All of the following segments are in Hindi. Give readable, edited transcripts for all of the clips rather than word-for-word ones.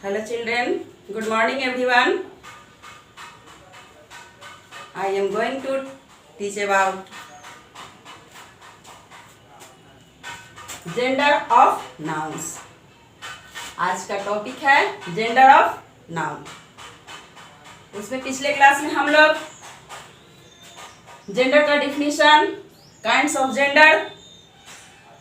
Hello children, good morning everyone. I am going to teach about gender of nouns. आज का टॉपिक है जेंडर ऑफ नाउन। उसमें पिछले क्लास में हम लोग जेंडर का definition, kinds of gender,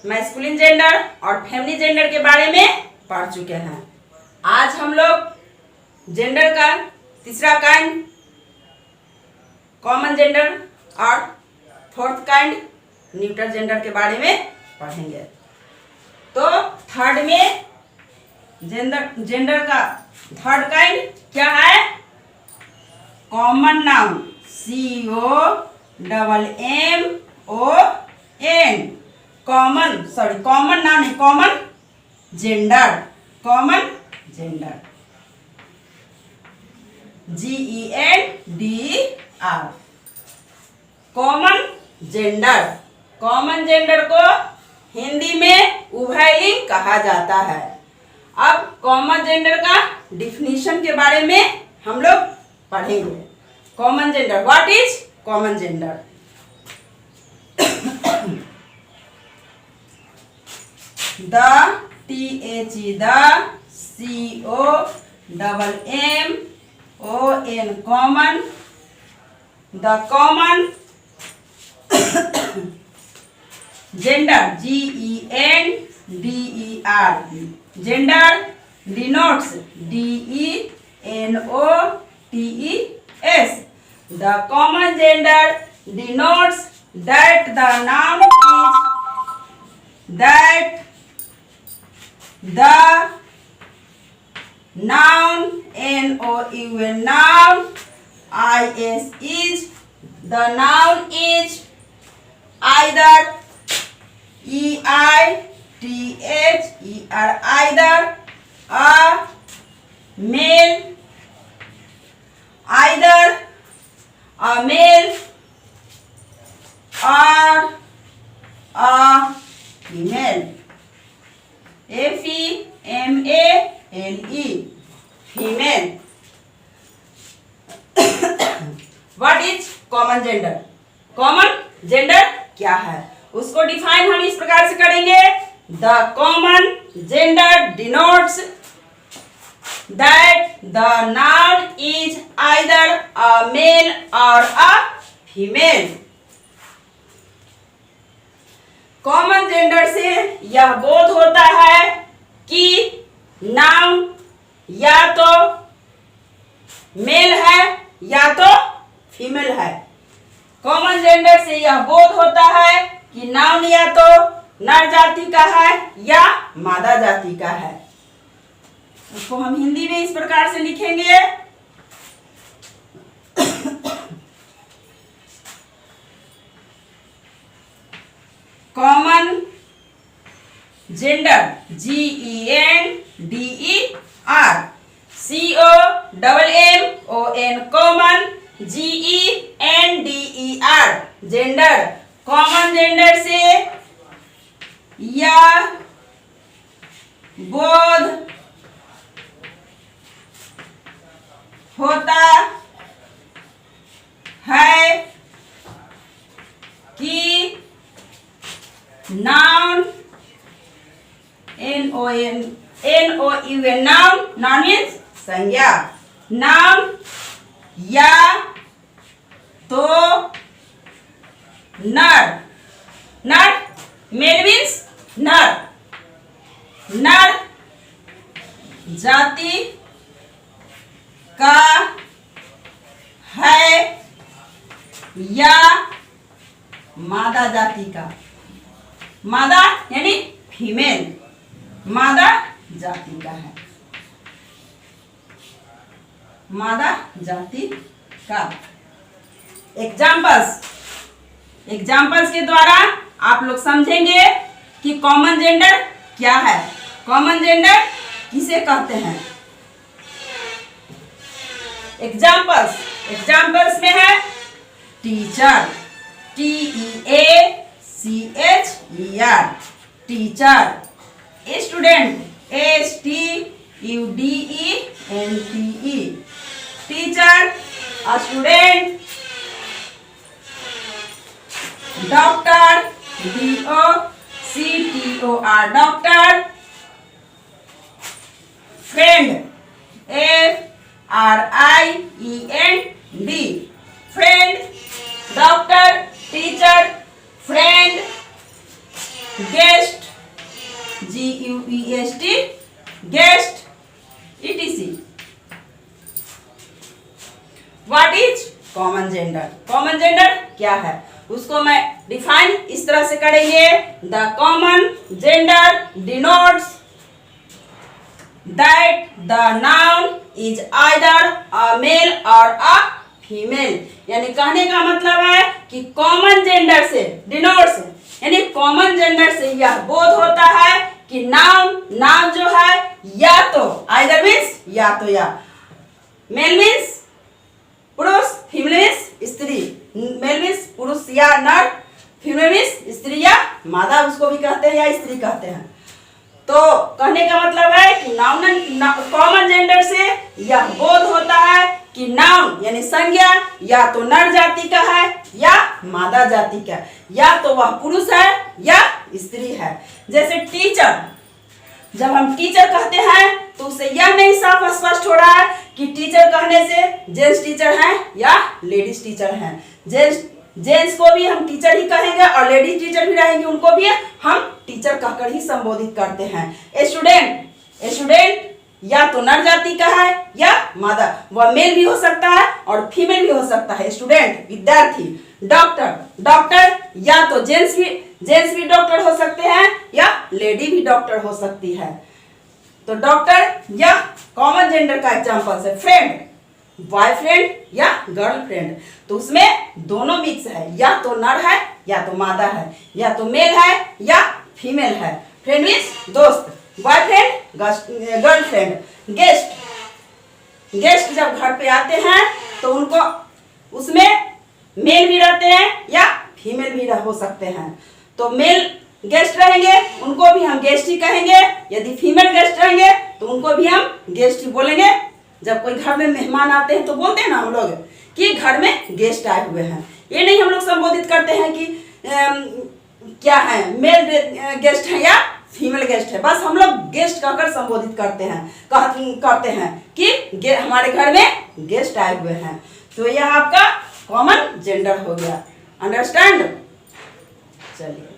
masculine gender और फेमिनिन जेंडर के बारे में पढ़ चुके हैं। आज हम लोग जेंडर का तीसरा काइंड कॉमन जेंडर और फोर्थ काइंड न्यूट्रल जेंडर के बारे में पढ़ेंगे। तो थर्ड में जेंडर का थर्ड काइंड क्या है? Common noun, COMMON, common noun है, common gender, common gender, GENDER, common gender. Common gender को हिंदी में उभयलिंग कहा जाता है। अब कॉमन जेंडर का डिफिनीशन के बारे में हम लोग पढ़ेंगे। Common gender, what is common gender? the COMMON, common, the common gender, GENDER, gender denotes, DENOTES, the common gender denotes that the noun noun is the noun is either EITHER, either a male or a female, FEMALE, female. What is common gender? Common gender क्या है उसको डिफाइन हम इस प्रकार से करेंगे। The common gender denotes that the noun is either a male or a female. Common gender से यह बोध होता है कि नाउन या तो मेल है या तो फीमेल है। कॉमन जेंडर से यह बोध होता है कि नाउन या तो नर जाति का है या मादा जाति का है। उसको हम हिंदी में इस प्रकार से लिखेंगे। Common gender, GENDER, common, GENDER, gender. Common gender से यह बोध होता है कि नाउन, NOUN, नाउन मीन्स संज्ञा, नाउन या तो नर मेल मीन्स नर जाति का है या मादा जाति का, मादा यानी फीमेल, मादा जाति का है, मादा जाति का। एग्जाम्पल्स के द्वारा आप लोग समझेंगे कि कॉमन जेंडर क्या है, कॉमन जेंडर किसे कहते हैं। एग्जाम्पल्स में है teacher, TEACHER, teacher, student, STUDENT, UDENTE, teacher, a student, doctor, DOCTOR, doctor, friend, FRIEND, friend, doctor, teacher, friend, guest, GUEST, guest, etc. What is common gender? Common gender क्या है उसको मैं डिफाइन इस तरह से करेंगे। The common gender denotes that the noun is either a male or a female. यानी कहने का मतलब है कि कॉमन जेंडर से डिनोट्स, यानी कॉमन जेंडर से यह बोध होता है कि नाउन जो है या तो आइदर मीन्स या तो या, मेल मीन्स पुरुष, फीमेल मीन्स स्त्री, मेल मीन्स पुरुष या नर, फीमेल मीन्स स्त्री या मादा उसको भी कहते हैं या स्त्री कहते हैं। तो कहने का मतलब है कि कॉमन जेंडर से यह बोध होता है कि नाउन यानी संज्ञा या तो नर जाति का है या मादा जाति का, या तो वह पुरुष है या स्त्री है। जैसे टीचर, जब हम टीचर कहते हैं तो उससे यह नहीं साफ स्पष्ट हो रहा है कि टीचर कहने से जेंट्स टीचर हैं या लेडीज टीचर हैं। जेंट्स को भी हम टीचर ही कहेंगे और लेडीज टीचर भी रहेंगे, उनको भी हम टीचर कहकर ही संबोधित करते हैं। स्टूडेंट या तो नर जाति का है या मादा, वह मेल भी हो सकता है और फीमेल भी हो सकता है। स्टूडेंट विद्यार्थी, डॉक्टर या तो जेंट्स भी डॉक्टर हो सकते हैं या लेडी भी डॉक्टर हो सकती है। तो डॉक्टर या कॉमन जेंडर का एग्जांपल है फ्रेंड, बॉयफ्रेंड या गर्लफ्रेंड, तो उसमें दोनों मिक्स है, या तो नर है या तो मादा है, या तो मेल है या फीमेल है। फ्रेंड मीन्स दोस्त, बॉयफ्रेंड गर्लफ्रेंड। गेस्ट जब घर पे आते हैं तो उनको उसमें मेल भी रहते हैं या फीमेल भी हो सकते हैं। तो मेल गेस्ट रहेंगे उनको भी हम गेस्ट ही कहेंगे, यदि फीमेल गेस्ट रहेंगे तो उनको भी हम गेस्ट ही बोलेंगे। जब कोई घर में मेहमान आते हैं तो बोलते हैं ना हम लोग कि घर में गेस्ट आए हुए हैं, ये नहीं हम लोग संबोधित करते हैं कि क्या है मेल गेस्ट है या फीमेल गेस्ट है, बस हम लोग गेस्ट कहकर संबोधित करते हैं कि हमारे घर में गेस्ट आए हुए हैं। तो यह आपका कॉमन जेंडर हो गया, अंडरस्टैंड। चलिए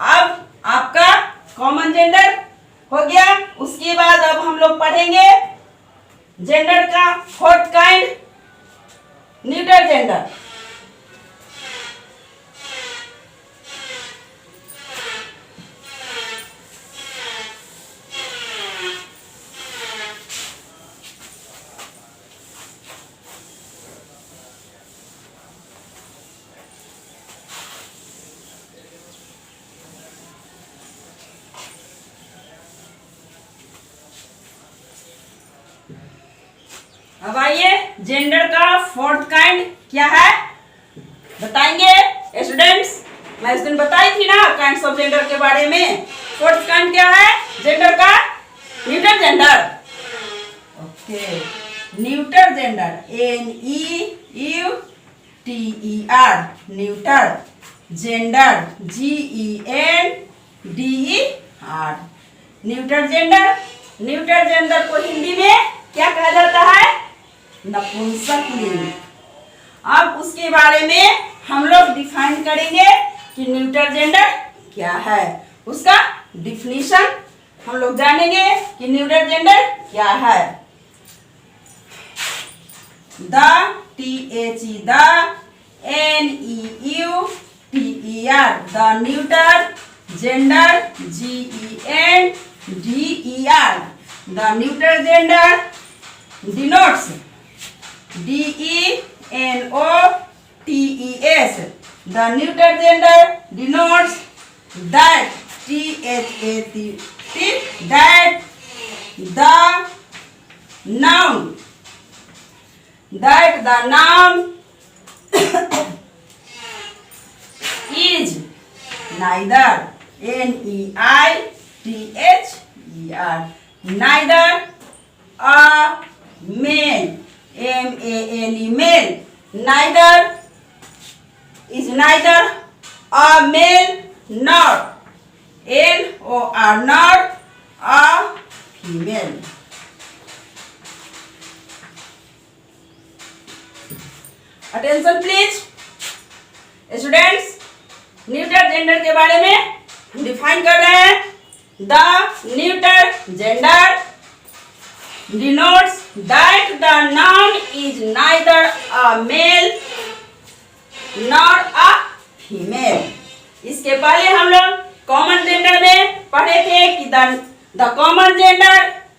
अब आपका कॉमन जेंडर हो गया, उसके बाद अब हम लोग पढ़ेंगे जेंडर का फोर्थ काइंड, न्यूट्रल जेंडर। अब आइए जेंडर का फोर्थ काइंड क्या है बताएंगे स्टूडेंट्स। मैं इस दिन बताई थी ना काइंड्स ऑफ जेंडर के बारे में। फोर्थ काइंड क्या है जेंडर का? Neutral gender. Okay, neutral gender, NEUTER, neutral gender, GENDER, neutral gender. Neutral gender को हिंदी में क्या कहा जाता है? नपुंसक लिंग। अब उसके बारे में हम लोग डिफाइन करेंगे कि न्यूट्रल जेंडर क्या है, उसका डिफिनीशन हम लोग जानेंगे कि न्यूट्रल जेंडर क्या है। The NEUTER, the neutral gender, GENDER, the neutral gender denotes, DENOTES, the neuter gender denotes that, that the noun is neither, NEITHER, neither a male, M-A-L-E, male. Neither is neither a male nor N-O-R, nor a female. Attention please. Students, neuter gender के बारे में हम डिफाइन कर रहे हैं. The neuter gender denotes that the noun is neither a male nor a female. इसके पहले हम लोग कॉमन जेंडर में पढ़े थे कि the common gender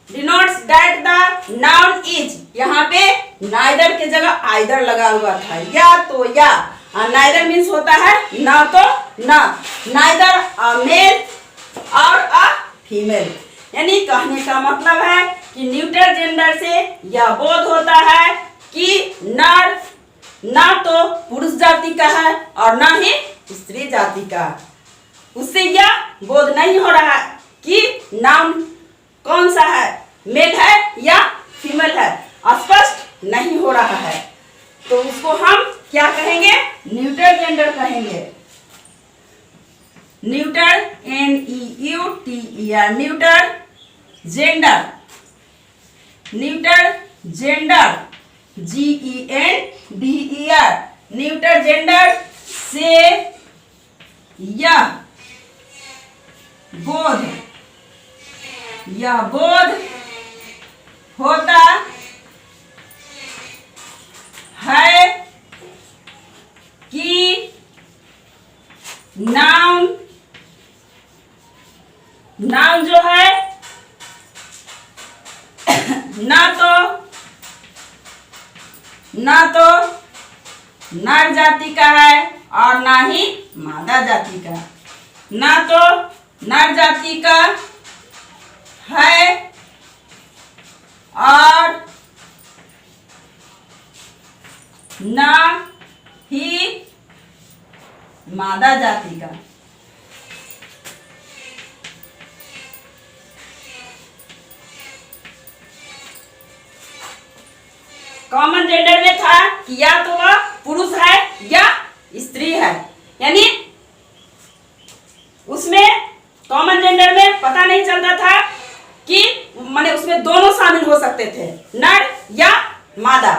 denotes that the noun is, यहाँ पे neither के जगह either लगा हुआ था, या तो या. neither means होता है ना तो ना. neither a male और a female, यानी कहने का मतलब है कि न्यूटर जेंडर से यह बोध होता है कि नर ना तो पुरुष जाति का है और ना ही स्त्री जाति का. उससे यह बोध नहीं हो रहा है कि नाउन कौन सा है, मेल है या फीमेल है, स्पष्ट नहीं हो रहा है. तो उसको हम क्या कहेंगे, न्यूटर जेंडर कहेंगे. Neuter, N-E-U-T-E-R, neuter gender. Neuter gender, G-E-N-D-E-R, neuter gender से यह बोध होता है कि नाउन जो है ना तो नर जाति का है और ना ही मादा जाति का. ना तो नर जाति का है और ना ही मादा जाति का. कॉमन जेंडर में था कि या तो वह पुरुष है या स्त्री है, यानी उसमें कॉमन जेंडर में पता नहीं चलता था कि माने उसमें दोनों शामिल हो सकते थे, नर या मादा,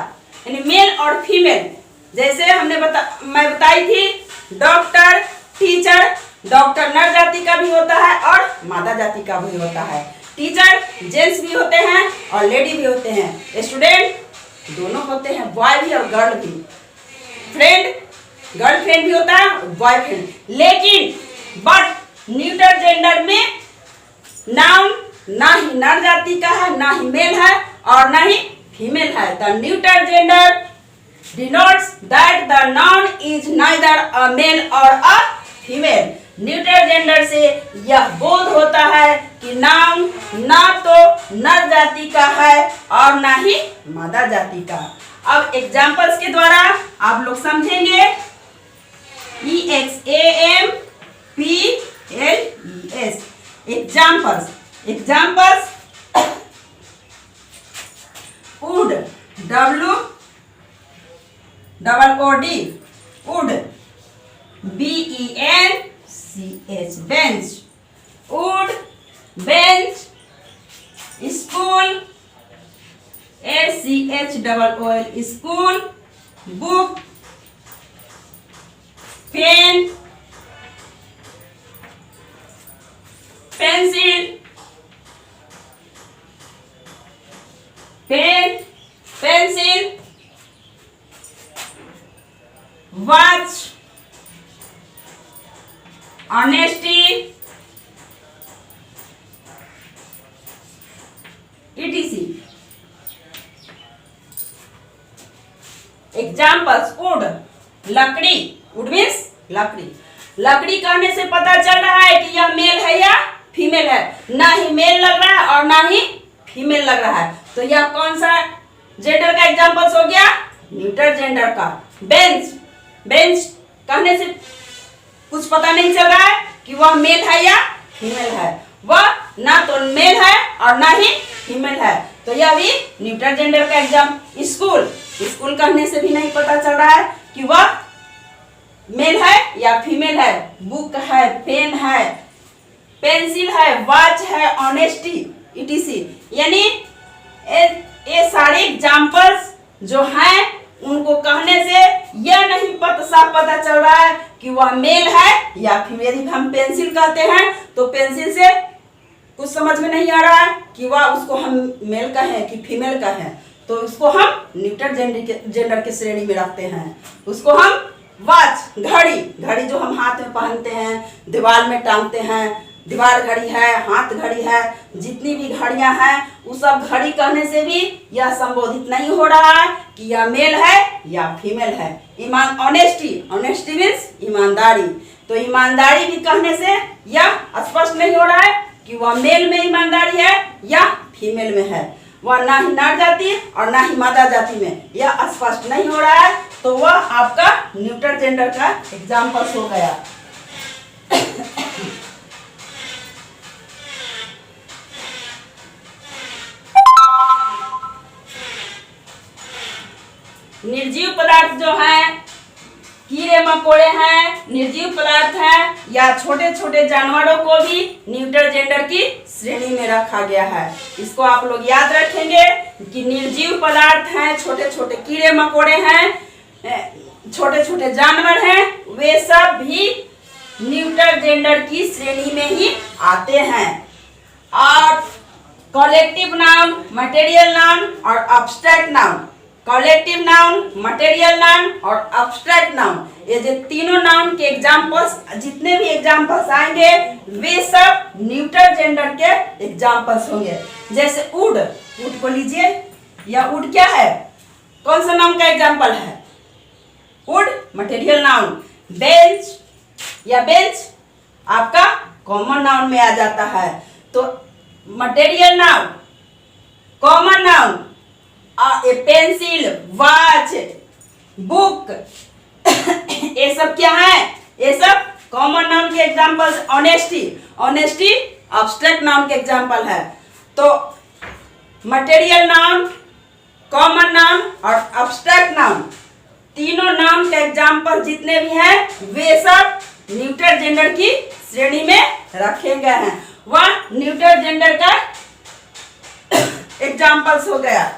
यानी मेल और फीमेल. जैसे मैं बताई थी, डॉक्टर, टीचर. डॉक्टर नर जाति का भी होता है और मादा जाति का भी होता है. टीचर जेंट्स भी होते हैं और लेडी भी होते हैं. स्टूडेंट दोनों होते हैं, बॉय भी और गर्ल भी. फ्रेंड, गर्लफ्रेंड भी होता है, बॉयफ्रेंड. लेकिन बट न्यूटर जेंडर में नाउन ना ही नर जाति का है, ना ही मेल है और ना ही फीमेल है. The neuter gender denotes that the noun is neither a male or a female. Neuter gender से यह बोध होता है कि नाउन ना तो नर जाति का है और ना ही मादा जाति का. अब एग्जाम्पल्स के द्वारा आप लोग समझेंगे. EXAMPLES, examples. would, WOOD, would, BENCH, bench. would, bench. school, SCHOOL, school. book, pen, pencil, pencil. watch, honesty, etc. Examples. Would, लकड़ी. वुड मीन्स लकड़ी. लकड़ी कहने से पता चल रहा है कि यह मेल है या फीमेल है. ना ही मेल लग रहा है और ना ही फीमेल लग रहा है. तो यह कौन सा जेंडर का एग्जाम्पल्स हो गया, न्यूटर जेंडर का. बेंच, बेंच कहने से कुछ पता नहीं चल रहा है कि वह मेल है या फीमेल है. वह ना तो मेल है और ना ही फीमेल है. तो यह भी न्यूट्रल जेंडर का एग्जाम। स्कूल, स्कूल कहने से भी नहीं पता चल रहा है कि वह मेल है या फीमेल है। बुक है, पेन है, पेंसिल है, वॉच है, ऑनेस्टी, इटीसी। यानी ये सारे एग्जाम्पल्स जो हैं उनको कहने से यह नहीं साफ पता चल रहा है कि वह मेल है या फीमेल। यदि हम पेंसिल कहते हैं तो पेंसिल से कुछ समझ में नहीं आ रहा है कि वह उसको हम मेल का है कि फीमेल का है, तो उसको हम न्यूट्रल जेंडर के श्रेणी में रखते हैं। उसको हम वॉच, घड़ी, घड़ी जो हम हाथ में पहनते हैं, दीवार में टांगते हैं, दीवार घड़ी है, हाथ घड़ी है, जितनी भी घड़ियां हैं वो सब घड़ी कहने से भी यह संबोधित नहीं हो रहा है कि यह मेल है या फीमेल है। ऑनेस्टी, ऑनेस्टी मीन्स ईमानदारी, तो ईमानदारी भी कहने से यह स्पष्ट नहीं हो रहा है कि वह मेल में ईमानदारी है या फीमेल में है। वह ना ही नर जाति और ना ही मादा जाति में, यह स्पष्ट नहीं हो रहा है, तो वह आपका न्यूट्रल जेंडर का एग्जाम्पल हो गया। निर्जीव पदार्थ जो है, कीड़े मकोड़े हैं, निर्जीव पदार्थ हैं या छोटे छोटे जानवरों को भी न्यूट्रल जेंडर की श्रेणी में रखा गया है। इसको आप लोग याद रखेंगे कि निर्जीव पदार्थ हैं, छोटे छोटे कीड़े मकोड़े हैं, छोटे छोटे जानवर हैं, वे सब भी न्यूट्रल जेंडर की श्रेणी में ही आते हैं। और कलेक्टिव नाउन, मटेरियल नाउन और abstract noun, collective noun, material noun और अब्स्ट्रैक्ट नाउन, ये जो तीनों नाउन के एग्जाम्पल्स, जितने भी एग्जाम्पल्स आएंगे वे सब न्यूट्रल जेंडर के एग्जाम्पल्स होंगे। जैसे वुड, वुड को लीजिए, यह वुड क्या है, कौन सा नाउन का एग्जाम्पल है, वुड मटेरियल नाउन। बेंच या बेंच आपका कॉमन नाउन में आ जाता है, तो material noun, common noun, pencil, watch, book, ये सब क्या है, ये सब कॉमन नाउन के examples. Honesty, honesty abstract noun के एग्जांपल है। तो मटेरियल नाउन, कॉमन नाउन और अब्स्ट्रैक्ट नाउन, तीनों नाउन के एग्जांपल जितने भी हैं वे सब न्यूट्रल जेंडर की श्रेणी में रखे गए हैं। वह न्यूट्रल जेंडर का एग्जांपल्स हो गया।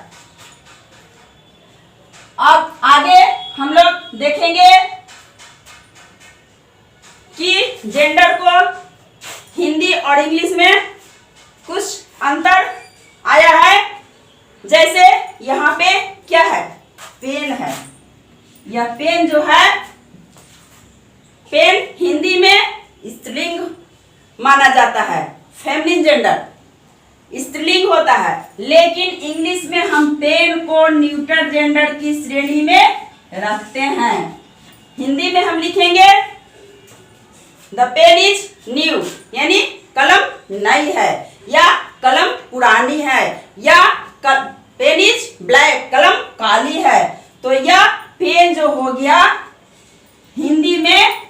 अब आगे हम लोग देखेंगे कि जेंडर को हिंदी और इंग्लिश में कुछ अंतर आया है। जैसे यहाँ पे क्या है, पेन है, यह पेन जो है, पेन हिंदी में स्त्रीलिंग माना जाता है, फेमिनिन जेंडर स्त्रीलिंग होता है, लेकिन इंग्लिश में हम पेन को न्यूट्रल जेंडर की श्रेणी में रखते हैं। हिंदी में हम लिखेंगे द पेन इज न्यू, यानी कलम नई है या कलम पुरानी है, या पेन इज ब्लैक, कलम काली है। तो यह पेन जो हो गया हिंदी में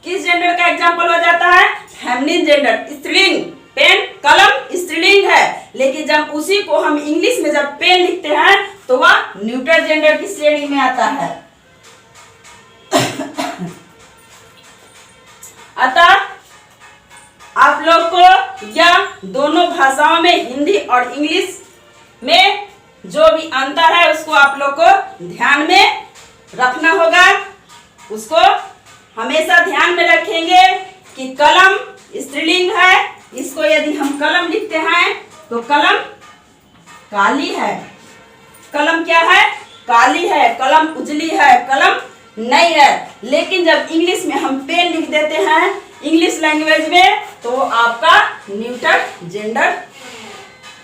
किस जेंडर का एग्जाम्पल हो जाता है, फेमिनिन जेंडर, स्त्रीलिंग। पेन कलम स्त्रीलिंग है, लेकिन जब उसी को हम इंग्लिश में जब पेन लिखते हैं तो वह न्यूट्रल जेंडर की श्रेणी में आता है। अतः आप लोग को यह दोनों भाषाओं में, हिंदी और इंग्लिश में जो भी अंतर है उसको आप लोग को ध्यान में रखना होगा। उसको हमेशा ध्यान में रखेंगे कि कलम स्त्रीलिंग है, इसको यदि हम कलम लिखते हैं तो कलम काली है, कलम क्या है, काली है, कलम उजली है, कलम नई है। लेकिन जब इंग्लिश में हम पेन लिख देते हैं इंग्लिश लैंग्वेज में तो आपका न्यूट्रल जेंडर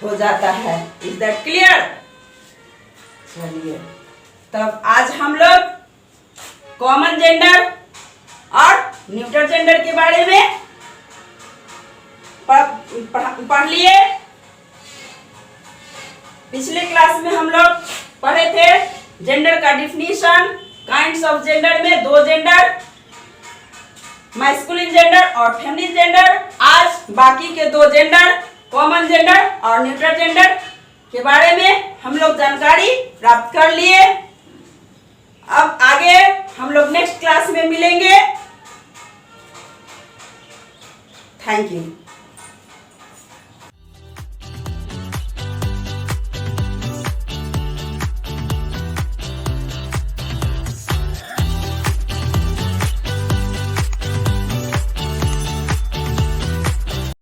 हो जाता है। Is that clear? चलिए, तब आज हम लोग कॉमन जेंडर और न्यूट्रल जेंडर के बारे में पढ़ लिए। पिछले क्लास में हम लोग पढ़े थे जेंडर का डिफिनीशन, काइंड्स ऑफ जेंडर में दो जेंडर, मैस्कुलिन जेंडर और फेमिनिन जेंडर। आज बाकी के दो जेंडर कॉमन जेंडर और न्यूट्रल जेंडर के बारे में हम लोग जानकारी प्राप्त कर लिए। अब आगे हम लोग नेक्स्ट क्लास में मिलेंगे। Thank you.